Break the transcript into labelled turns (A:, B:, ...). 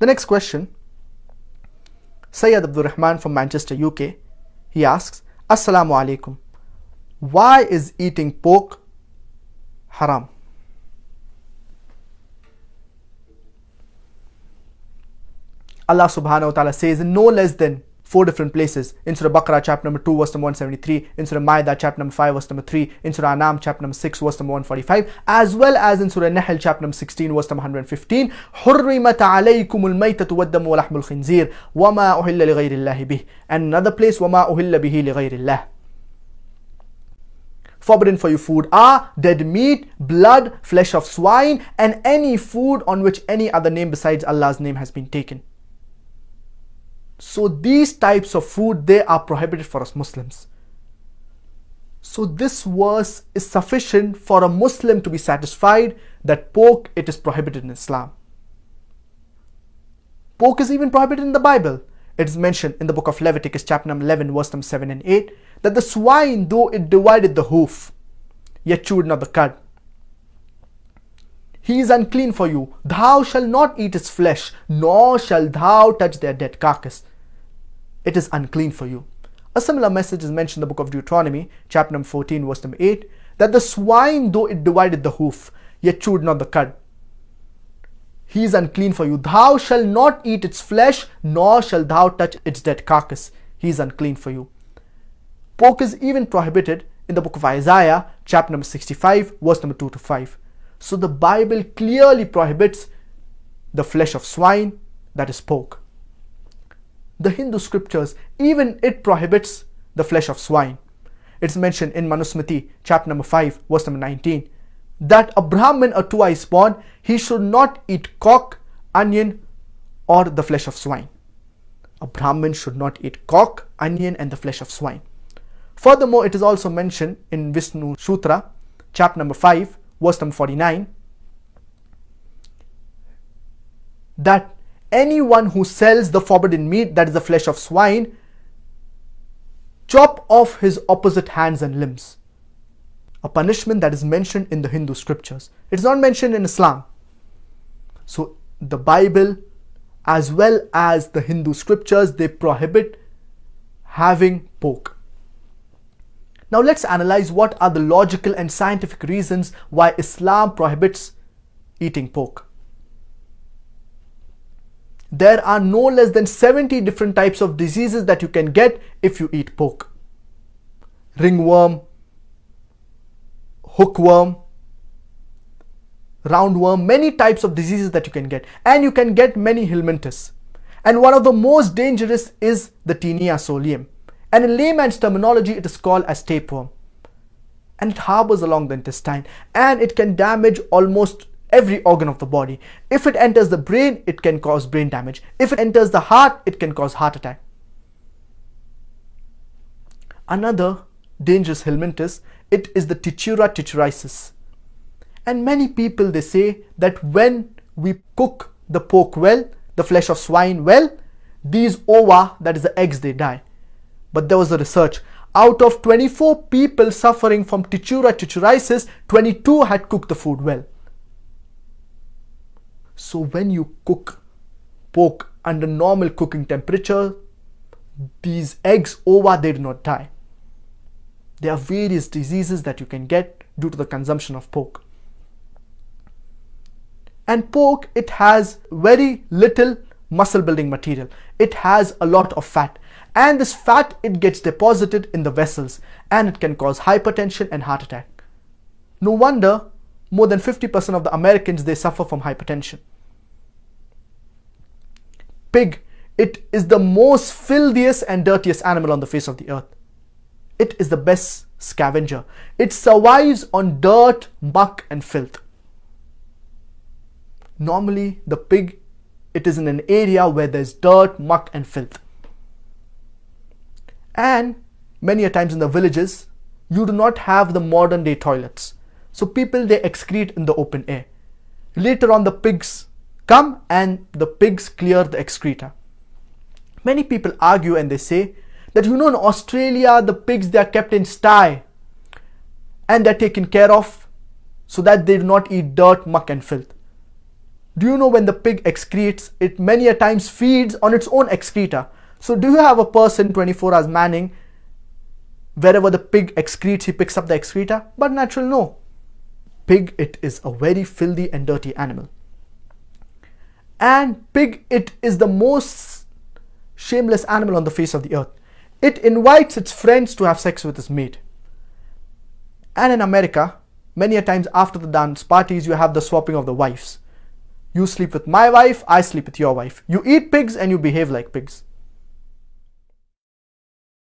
A: The next question, Sayyid Abdul Rahman from Manchester, UK, he asks, Assalamu alaikum. Why is eating pork haram? Allah subhanahu wa ta'ala says in no less than 4 different places, in Surah Baqarah chapter number 2 verse number 173, in Surah Ma'idah chapter number 5 verse number 3, in Surah Anam chapter number 6 verse number 145, as well as in Surah Nahl chapter number 16 verse number 115, حُرِّمَتْ عَلَيْكُمُ الْمَيْتَةُ وَالدَّمُ وَلَحْمُ الْخِنْزِيرِ وَمَا أُهِلَّ لِغَيْرِ اللَّهِ بِهِ, and another place, وَمَا أُهِلَّ بِهِ لِغَيْرِ اللَّهِ. Forbidden for you food are dead meat, blood, flesh of swine, and any food on which any other name besides Allah's name has been taken. So these types of food, they are prohibited for us Muslims. So this verse is sufficient for a Muslim to be satisfied that pork, it is prohibited in Islam. Pork is even prohibited in the Bible. It is mentioned in the book of Leviticus chapter number 11 verse number 7 and 8 that the swine, though it divided the hoof, yet chewed not the cud. He is unclean for you. Thou shalt not eat its flesh, nor shalt thou touch their dead carcass. It is unclean for you. A similar message is mentioned in the book of Deuteronomy, chapter number 14, verse number 8, that the swine, though it divided the hoof, yet chewed not the cud. He is unclean for you. Thou shalt not eat its flesh, nor shalt thou touch its dead carcass. He is unclean for you. Pork is even prohibited in the book of Isaiah, chapter number 65, verse number 2 to 5. So the Bible clearly prohibits the flesh of swine, that is pork. The Hindu scriptures, even it prohibits the flesh of swine. It's mentioned in Manusmriti, chapter number 5, verse number 19, that a Brahmin or two is born, he should not eat cock, onion, or the flesh of swine. A Brahmin should not eat cock, onion, and the flesh of swine. Furthermore, it is also mentioned in Vishnu Sutra, chapter number 5, verse number 49, that anyone who sells the forbidden meat, that is the flesh of swine, chop off his opposite hands and limbs. A punishment that is mentioned in the Hindu scriptures. It's not mentioned in Islam. So the Bible as well as the Hindu scriptures, they prohibit having pork. Now let's analyze what are the logical and scientific reasons why Islam prohibits eating pork. There are no less than 70 different types of diseases that you can get if you eat pork. Ringworm, hookworm, roundworm, many types of diseases that you can get. And you can get many helminthes. And one of the most dangerous is the Taenia solium. And in layman's terminology, it is called as tapeworm. And it harbors along the intestine. And it can damage almost every organ of the body. If it enters the brain, it can cause brain damage. If it enters the heart, it can cause heart attack. Another dangerous helminthus, it is the Tichura tichuriasis. And many people, they say that when we cook the pork well, the flesh of swine well, these ova, that is the eggs, they die. But there was a research. Out of 24 people suffering from Tichura tichuriasis, 22 had cooked the food well. So when you cook pork under normal cooking temperature, these eggs, ova, they do not die. There are various diseases that you can get due to the consumption of pork. And pork, it has very little muscle building material. It has a lot of fat. And this fat, it gets deposited in the vessels and it can cause hypertension and heart attack. No wonder more than 50% of the Americans, they suffer from hypertension. Pig, it is the most filthiest and dirtiest animal on the face of the earth. It is the best scavenger. It survives on dirt, muck and filth. Normally, the pig, it is in an area where there's dirt, muck and filth. And many a times in the villages, you do not have the modern day toilets. So people, they excrete in the open air. Later on, the pigs come and the pigs clear the excreta. Many people argue and they say that, in Australia, the pigs, they are kept in sty and they're taken care of so that they do not eat dirt, muck and filth. Do you know when the pig excretes, it many a times feeds on its own excreta? So do you have a person 24 hours manning, wherever the pig excretes, he picks up the excreta? But natural, no. Pig, it is a very filthy and dirty animal. And pig, it is the most shameless animal on the face of the earth. It invites its friends to have sex with its mate. And in America, many a times after the dance parties, you have the swapping of the wives. You sleep with my wife, I sleep with your wife. You eat pigs and you behave like pigs.